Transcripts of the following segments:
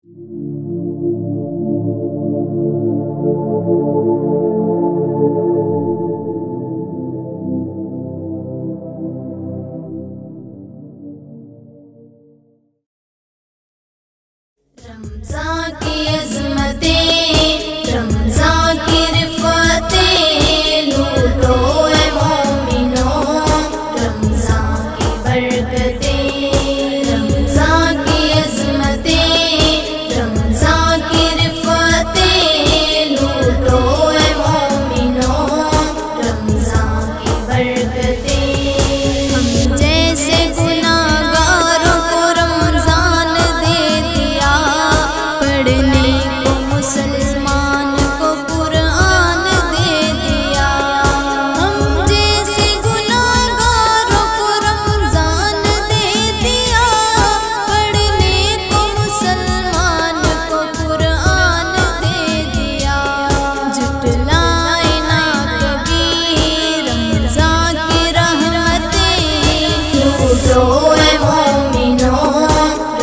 रमज़ान की अज़मतें, रमज़ान की रिफ़ातें, लूटो ऐ मोमिनों रमज़ान की बरकतें। रमज़ान की अज़मतें, रमज़ान की रिफ़ातें, लूटो ऐ मोमिनों रमज़ान की बरकतें। हम जैसे गुनाहगारों को रमज़ान दे दिया, पढ़ने को मुसलमान को कुरान दे दिया। हम जैसे गुनाहगारों को रमज़ान दे दिया, पढ़ने को मुसलमान को कुरान दे दिया। जुटलाए ना कभी रमज़ान की रहमतें, लूटो ऐ मोमिनों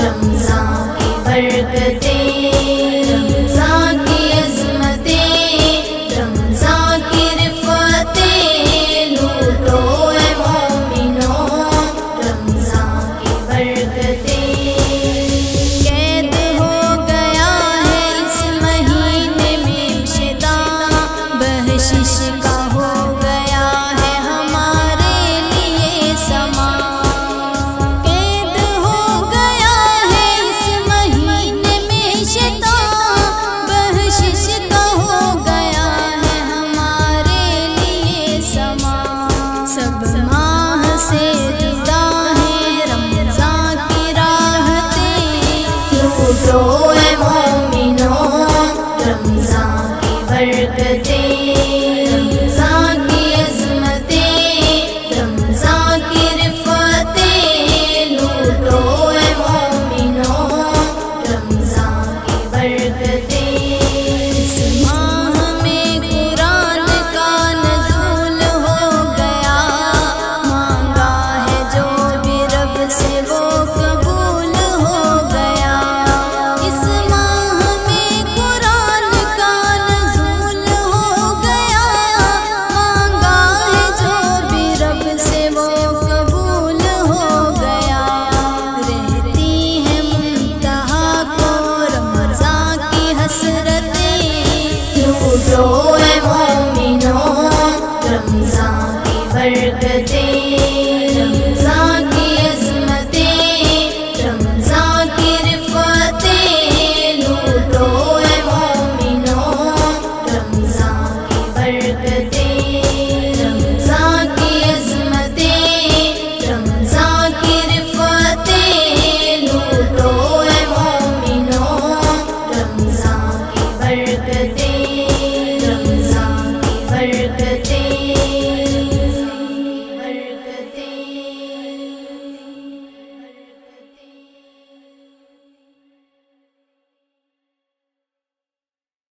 रमज़ान की बरकतें। रमज़ान की अज़मतें, रमज़ान की रिफ़ातें, लूटो ऐ मोमिनों रमज़ान की बरकतें। कैद हो गया है इस महीने में शिदा, बख्शिश का हो गया है हमारे लिए समा। कैद हो गया है इस महीने में शिदा, बख्शिश का हो गया है हमारे लिए समा। सब माह से जुदा है रमज़ान की राहतें, लूटो